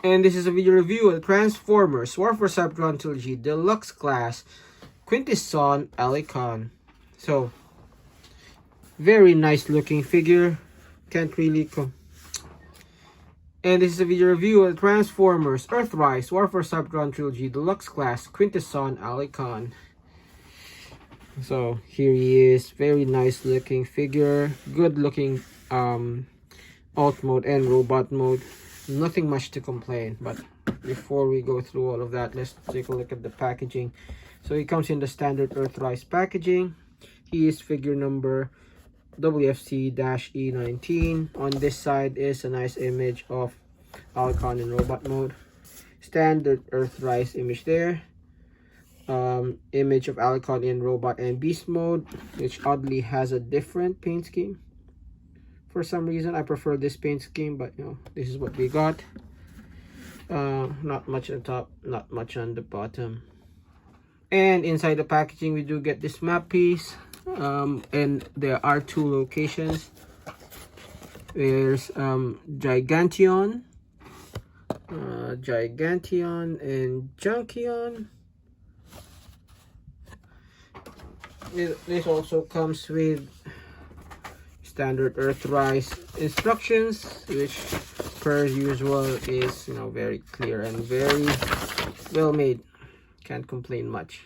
And this is a video review of Transformers War for Cybertron Trilogy Deluxe Class Quintesson Allicon. So, very nice looking figure. Can't really come. And this is a video review of Transformers Earthrise War for Cybertron Trilogy Deluxe Class Quintesson Allicon. So here he is, very nice looking figure, good looking alt mode and robot mode. Nothing much to complain, but before we go through all of that, let's take a look at the packaging. So he comes in the standard Earthrise packaging. He is figure number WFC-E19. On this side is a nice image of Allicon in robot mode. Standard Earthrise image there. Image of Allicon in robot and beast mode, which oddly has a different paint scheme. For some reason I prefer this paint scheme, but you know, this is what we got. Not much on top, not much on the bottom. And inside the packaging we do get this map piece, and there are two locations. There's Gigantion and Junkion. This also comes with standard Earthrise instructions, which per usual is, you know, very clear and very well made. Can't complain much.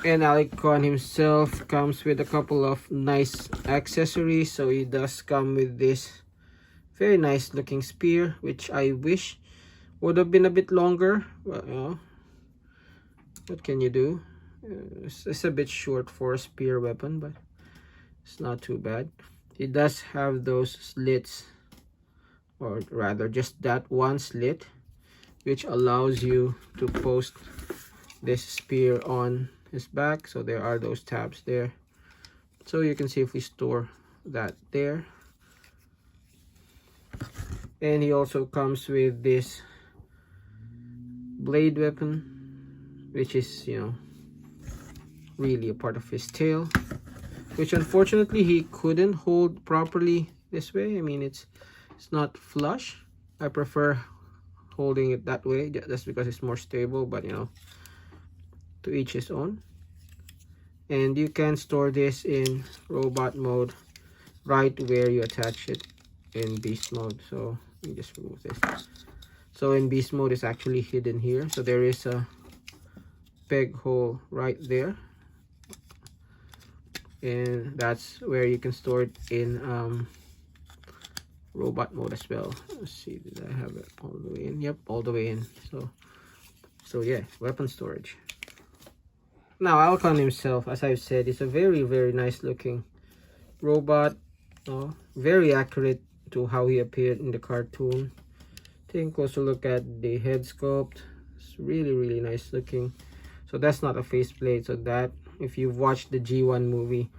And Allicon himself comes with a couple of nice accessories. So he does come with this very nice looking spear, which I wish would have been a bit longer, but you know, what can you do? It's a bit short for a spear weapon, but it's not too bad. It does have those slits, or rather just that one slit, which allows you to post this spear on his back. So there are those tabs there, so you can see if we store that there. And he also comes with this blade weapon, which is, you know, really a part of his tail, which unfortunately he couldn't hold properly this way. I mean, it's not flush. I prefer holding it that way just because it's more stable, but you know, to each his own. And you can store this in robot mode right where you attach it in beast mode. So let me just remove this. So in beast mode, it's actually hidden here. So there is a peg hole right there, and that's where you can store it in robot mode as well. Let's see, did I have it all the way in? Yep, all the way in. So yeah, weapon storage. Now Allicon himself, as I've said, is a very nice looking robot. Very accurate to how he appeared in the cartoon. Take a closer look at the head sculpt. It's really nice looking. So that's not a faceplate. So that, if you've watched the G1 movie,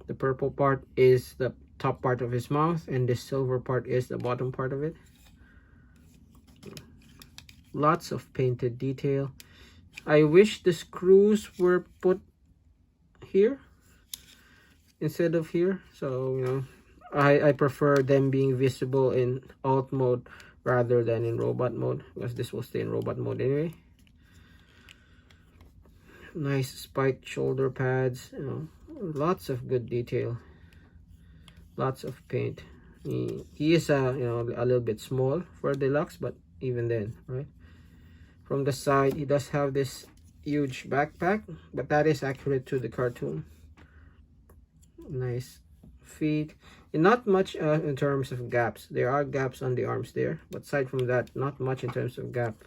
the purple part is the top part of his mouth, and the silver part is the bottom part of it. Lots of painted detail. I wish the screws were put here instead of here. So you know, I prefer them being visible in alt mode rather than in robot mode, because this will stay in robot mode anyway. Nice spiked shoulder pads, you know, lots of good detail, lots of paint. He is you know, a little bit small for deluxe, but even then, right? From the side, he does have this huge backpack, but that is accurate to the cartoon. Nice feet, and not much in terms of gaps. There are gaps on the arms there, but aside from that, not much in terms of gap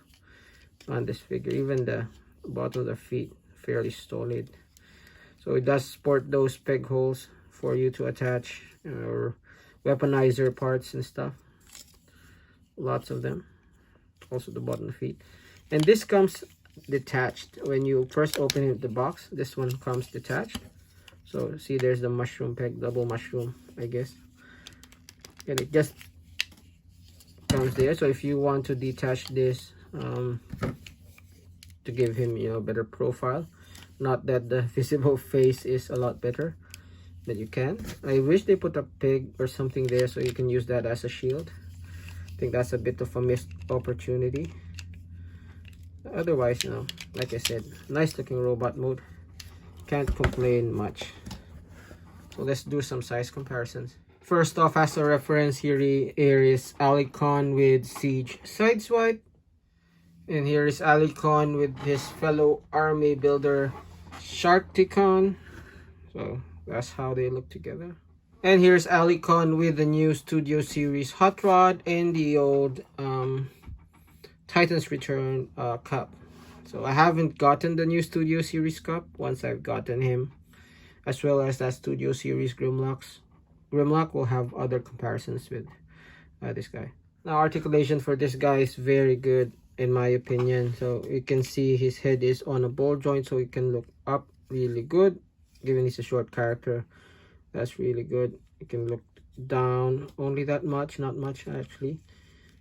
on this figure. Even the bottom of the feet fairly solid. So it does sport those peg holes for you to attach or weaponizer parts and stuff. Lots of them. Also the bottom of the feet. And this comes detached when you first open the box. This one comes detached. So see, there's the mushroom peg, double mushroom, I guess, and it just comes there. So if you want to detach this to give him, you know, better profile, not that the visible face is a lot better, that you can. I wish they put a pig or something there so you can use that as a shield. I think that's a bit of a missed opportunity. Otherwise, you know, like I said, nice looking robot mode. Can't complain much. So let's do some size comparisons. First off, as a reference, here is Allicon with Siege Sideswipe. And here is Allicon with his fellow army builder Sharkticon. So that's how they look together. And here's Allicon with the new Studio Series Hot Rod and the old Titan's Return cup. So I haven't gotten the new Studio Series cup. Once I've gotten him, as well as that Studio Series Grimlock will have other comparisons with this guy. Now articulation for this guy is very good in my opinion. So you can see his head is on a ball joint, so he can look up really good. Given he's a short character, that's really good. You can look down only that much, not much actually.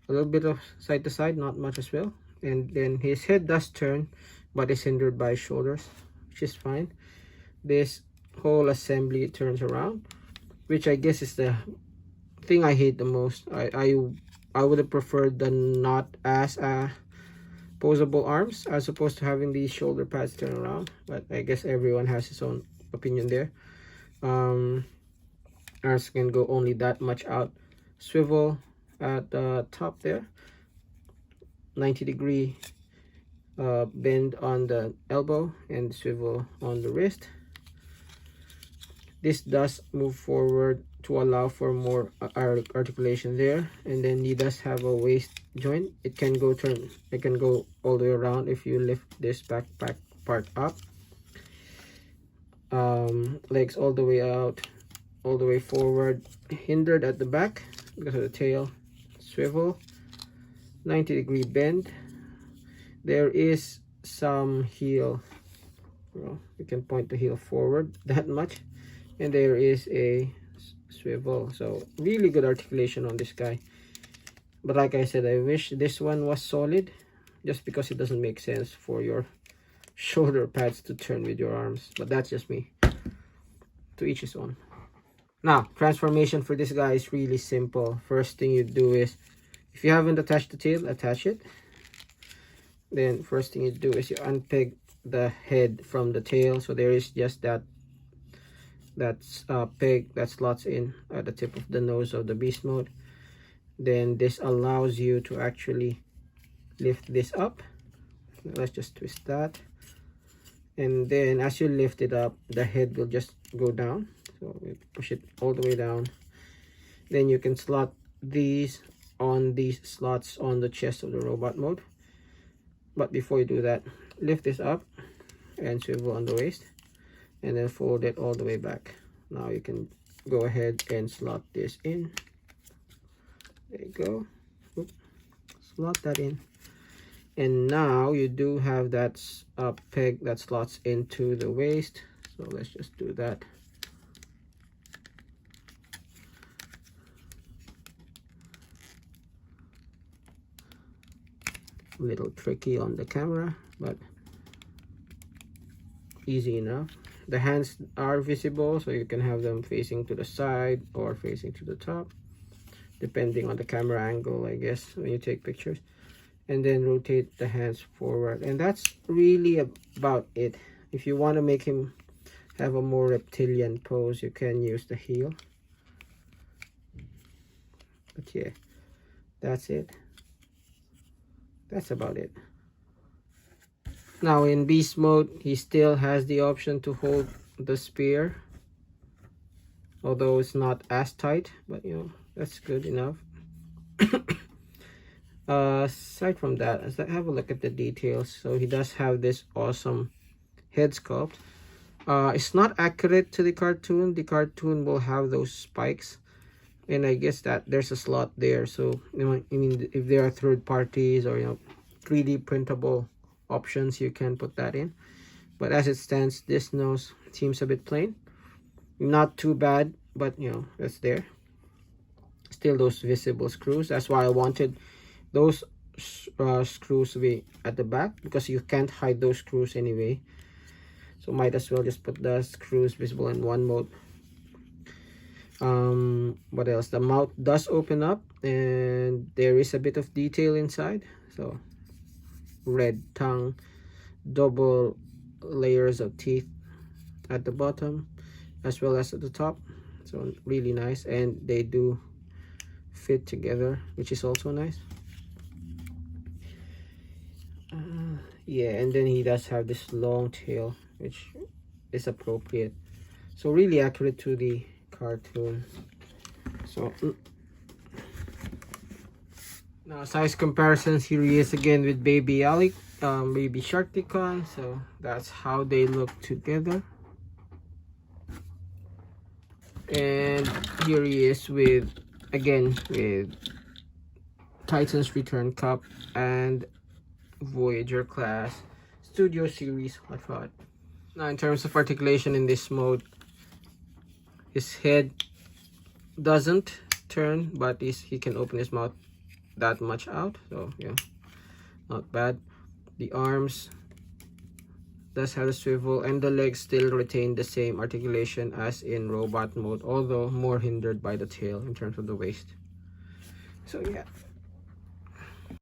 A little bit of side to side, not much as well. And then his head does turn, but is hindered by his shoulders, which is fine. This whole assembly turns around, which I guess is the thing I hate the most. I would have preferred the not as posable arms as opposed to having these shoulder pads turn around, but I guess everyone has his own opinion there. Arms can go only that much out. Swivel at the top there, 90-degree bend on the elbow and swivel on the wrist. This does move forward to allow for more articulation there, and then he does have a waist joint. It can go all the way around if you lift this backpack part up. Legs all the way out, all the way forward, hindered at the back because of the tail. Swivel, 90-degree bend. There is some heel, well, you can point the heel forward that much, and there is a swivel. So really good articulation on this guy. But like I said, I wish this one was solid, just because it doesn't make sense for your shoulder pads to turn with your arms. But that's just me. To each his own. Now, transformation for this guy is really simple. First thing you do is, if you haven't attached the tail, attach it. Then first thing you do is you unpeg the head from the tail. So there is just that peg that slots in at the tip of the nose of the beast mode. Then this allows you to actually lift this up. Let's just twist that, and then as you lift it up, the head will just go down. So we push it all the way down. Then you can slot these on these slots on the chest of the robot mode. But before you do that, lift this up and swivel on the waist, and then fold it all the way back. Now you can go ahead and slot this in. There you go. Oop. Slot that in, and now you do have that peg that slots into the waist. So let's just do that. A little tricky on the camera, but easy enough. The hands are visible, so you can have them facing to the side or facing to the top, depending on the camera angle, I guess, when you take pictures. And then rotate the hands forward, and that's really about it. If you want to make him have a more reptilian pose, you can use the heel. But yeah, that's it. That's about it. Now in beast mode, he still has the option to hold the spear, although it's not as tight, but you know, that's good enough. Aside from that, let's have a look at the details. So he does have this awesome head sculpt. It's not accurate to the cartoon. The cartoon will have those spikes, and I guess that there's a slot there. So you know, I mean, if there are third parties or 3D printable options, you can put that in. But as it stands, this nose seems a bit plain. Not too bad, but that's there. Still those visible screws. That's why I wanted those screws to be at the back, because you can't hide those screws anyway. So might as well just put the screws visible in one mode. What else? The mouth does open up, and there is a bit of detail inside. So red tongue, double layers of teeth at the bottom as well as at the top, so really nice, and they do fit together, which is also nice. Yeah, and then he does have this long tail, which is appropriate, so really accurate to the cartoon. So now size comparisons, here he is again with baby baby Sharkticon. So that's how they look together, and here he is with Titan's Return Cup and Voyager class Studio Series Hot Rod. Now in terms of articulation in this mode, his head doesn't turn, but he can open his mouth that much out, so yeah, not bad. The arms does have a swivel, and the legs still retain the same articulation as in robot mode, although more hindered by the tail in terms of the waist. So yeah,